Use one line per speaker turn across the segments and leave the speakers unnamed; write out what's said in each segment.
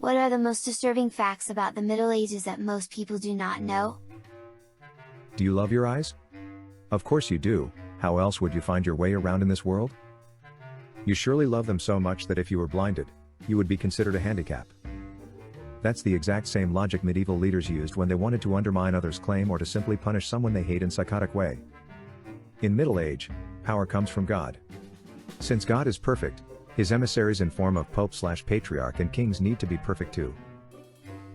What are the most disturbing facts about the Middle Ages that most people do not know?
Do you love your eyes? Of course you do, how else would you find your way around in this world? You surely love them so much that if you were blinded, you would be considered a handicap. That's the exact same logic medieval leaders used when they wanted to undermine others' claim or to simply punish someone they hate in psychotic way. In Middle Age, power comes from God. Since God is perfect, his emissaries in form of Pope/Patriarch and kings need to be perfect too.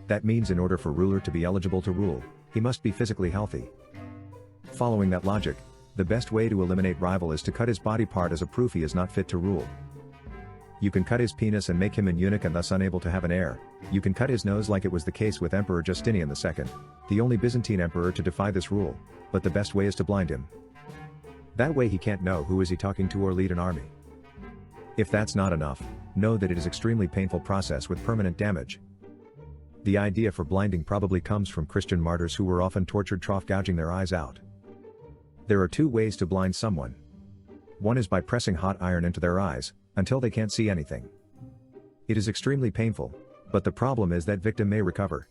That means in order for ruler to be eligible to rule, he must be physically healthy. Following that logic, the best way to eliminate rival is to cut his body part as a proof he is not fit to rule. You can cut his penis and make him an eunuch and thus unable to have an heir. You can cut his nose like it was the case with Emperor Justinian II, the only Byzantine emperor to defy this rule, but the best way is to blind him. That way he can't know who is he talking to or lead an army. If that's not enough, know that it is extremely painful process with permanent damage. The idea for blinding probably comes from Christian martyrs who were often tortured trough gouging their eyes out. There are two ways to blind someone. One is by pressing hot iron into their eyes, until they can't see anything. It is extremely painful, but the problem is that victim may recover.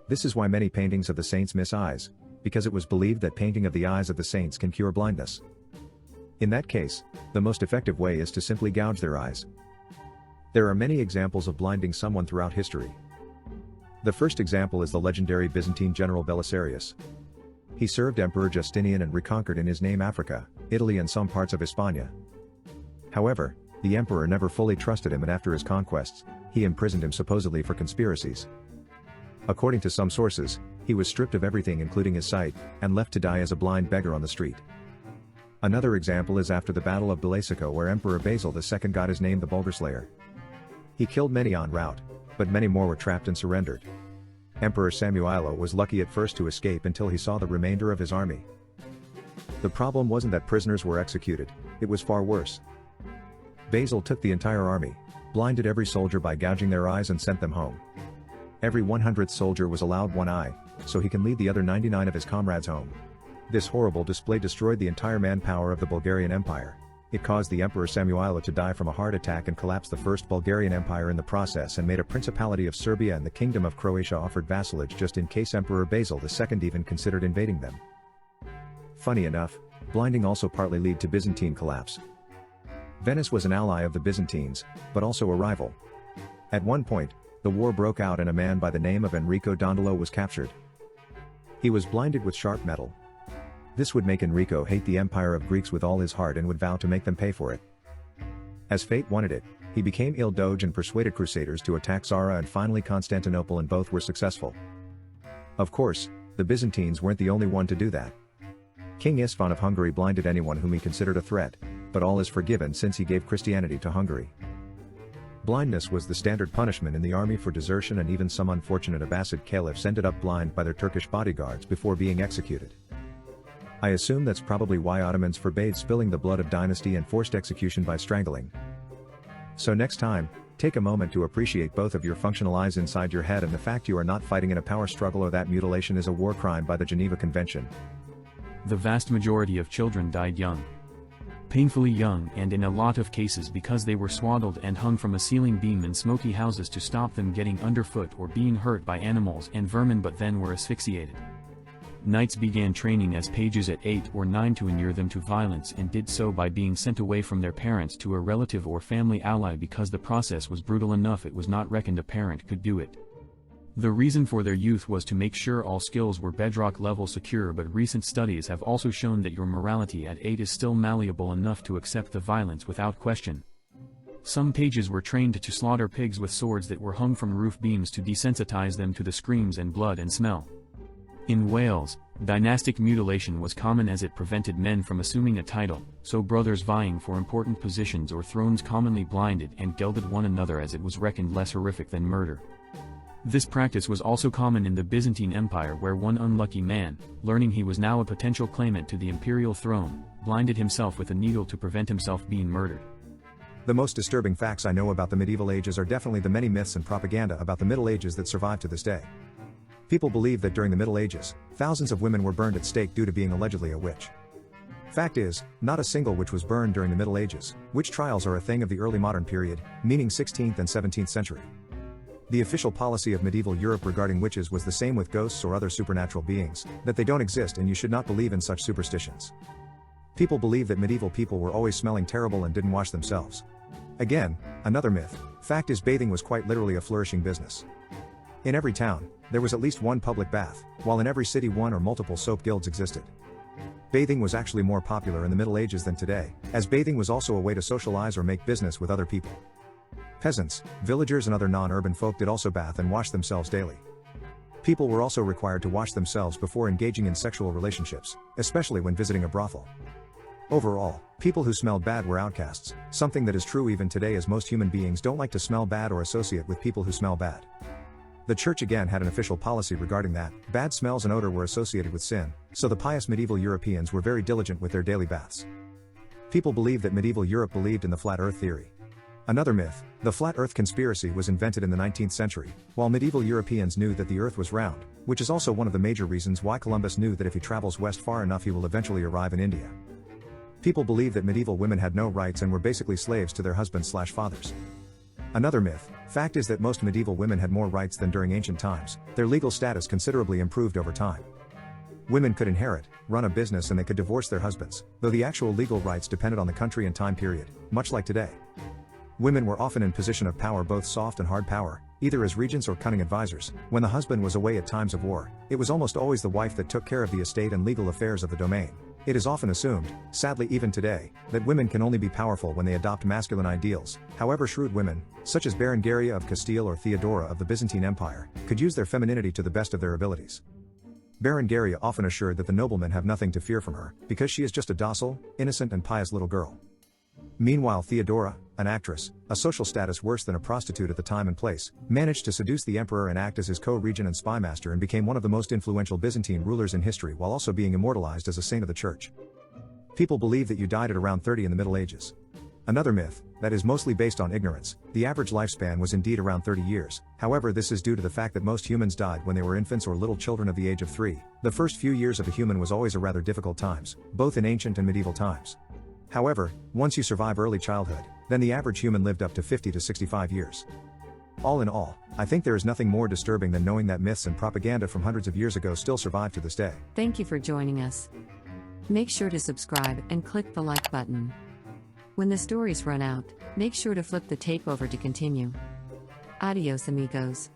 This is why many paintings of the saints miss eyes, because it was believed that painting of the eyes of the saints can cure blindness. In that case, the most effective way is to simply gouge their eyes. There are many examples of blinding someone throughout history. The first example is the legendary Byzantine general Belisarius. He served Emperor Justinian and reconquered in his name Africa, Italy and some parts of Hispania. However, the emperor never fully trusted him, and after his conquests, he imprisoned him supposedly for conspiracies. According to some sources, he was stripped of everything including his sight, and left to die as a blind beggar on the street. Another example is after the Battle of Bilacico, where Emperor Basil II got his name the Bulgar Slayer. He killed many en route, but many more were trapped and surrendered. Emperor Samuilo was lucky at first to escape until he saw the remainder of his army. The problem wasn't that prisoners were executed, it was far worse. Basil took the entire army, blinded every soldier by gouging their eyes and sent them home. Every 100th soldier was allowed one eye, so he can lead the other 99 of his comrades home. This horrible display destroyed the entire manpower of the Bulgarian Empire. It caused the Emperor Samuilo to die from a heart attack and collapsed the First Bulgarian Empire in the process, and made a Principality of Serbia and the Kingdom of Croatia offered vassalage just in case Emperor Basil II even considered invading them. Funny enough, blinding also partly led to Byzantine collapse. Venice was an ally of the Byzantines, but also a rival. At one point, the war broke out and a man by the name of Enrico Dandolo was captured. He was blinded with sharp metal. This would make Enrico hate the empire of Greeks with all his heart and would vow to make them pay for it. As fate wanted it, he became ill doge and persuaded crusaders to attack Zara and finally Constantinople, and both were successful. Of course, the Byzantines weren't the only one to do that. King István of Hungary blinded anyone whom he considered a threat, but all is forgiven since he gave Christianity to Hungary. Blindness was the standard punishment in the army for desertion, and even some unfortunate Abbasid caliphs ended up blind by their Turkish bodyguards before being executed. I assume that's probably why Ottomans forbade spilling the blood of dynasty and forced execution by strangling. So next time, take a moment to appreciate both of your functional eyes inside your head and the fact you are not fighting in a power struggle or that mutilation is a war crime by the Geneva Convention.
The vast majority of children died young. Painfully young, and in a lot of cases because they were swaddled and hung from a ceiling beam in smoky houses to stop them getting underfoot or being hurt by animals and vermin, but then were asphyxiated. Knights began training as pages at 8 or 9 to inure them to violence, and did so by being sent away from their parents to a relative or family ally because the process was brutal enough it was not reckoned a parent could do it. The reason for their youth was to make sure all skills were bedrock level secure, but recent studies have also shown that your morality at 8 is still malleable enough to accept the violence without question. Some pages were trained to slaughter pigs with swords that were hung from roof beams to desensitize them to the screams and blood and smell. In Wales, dynastic mutilation was common as it prevented men from assuming a title, so brothers vying for important positions or thrones commonly blinded and gelded one another as it was reckoned less horrific than murder. This practice was also common in the Byzantine Empire, where one unlucky man, learning he was now a potential claimant to the imperial throne, blinded himself with a needle to prevent himself being murdered.
The most disturbing facts I know about the medieval ages are definitely the many myths and propaganda about the Middle Ages that survive to this day. People believe that during the Middle Ages, thousands of women were burned at stake due to being allegedly a witch. Fact is, not a single witch was burned during the Middle Ages. Witch trials are a thing of the early modern period, meaning 16th and 17th century. The official policy of medieval Europe regarding witches was the same with ghosts or other supernatural beings, that they don't exist and you should not believe in such superstitions. People believe that medieval people were always smelling terrible and didn't wash themselves. Again, another myth. Fact is, bathing was quite literally a flourishing business. In every town, there was at least one public bath, while in every city one or multiple soap guilds existed. Bathing was actually more popular in the Middle Ages than today, as bathing was also a way to socialize or make business with other people. Peasants, villagers and other non-urban folk did also bath and wash themselves daily. People were also required to wash themselves before engaging in sexual relationships, especially when visiting a brothel. Overall, people who smelled bad were outcasts, something that is true even today as most human beings don't like to smell bad or associate with people who smell bad. The church again had an official policy regarding that. Bad smells and odor were associated with sin, so the pious medieval Europeans were very diligent with their daily baths. People believe that medieval Europe believed in the flat earth theory. Another myth, the flat earth conspiracy was invented in the 19th century, while medieval Europeans knew that the earth was round, which is also one of the major reasons why Columbus knew that if he travels west far enough he will eventually arrive in India. People believe that medieval women had no rights and were basically slaves to their husbands/fathers. Another myth, fact is that most medieval women had more rights than during ancient times. Their legal status considerably improved over time. Women could inherit, run a business and they could divorce their husbands, though the actual legal rights depended on the country and time period, much like today. Women were often in position of power, both soft and hard power, either as regents or cunning advisors. When the husband was away at times of war, it was almost always the wife that took care of the estate and legal affairs of the domain. It is often assumed, sadly even today, that women can only be powerful when they adopt masculine ideals. However, shrewd women, such as Berengaria of Castile or Theodora of the Byzantine Empire, could use their femininity to the best of their abilities. Berengaria often assured that the noblemen have nothing to fear from her, because she is just a docile, innocent and pious little girl. Meanwhile, Theodora, an actress, a social status worse than a prostitute at the time and place, managed to seduce the emperor and act as his co-regent and spymaster and became one of the most influential Byzantine rulers in history while also being immortalized as a saint of the church. People believe that you died at around 30 in the Middle Ages. Another myth, that is mostly based on ignorance. The average lifespan was indeed around 30 years, however this is due to the fact that most humans died when they were infants or little children of the age of 3. The first few years of a human was always a rather difficult times, both in ancient and medieval times. However, once you survive early childhood, then the average human lived up to 50 to 65 years. All in all, I think there is nothing more disturbing than knowing that myths and propaganda from hundreds of years ago still survive to this day.
Thank you for joining us. Make sure to subscribe and click the like button. When the stories run out, make sure to flip the tape over to continue. Adios amigos.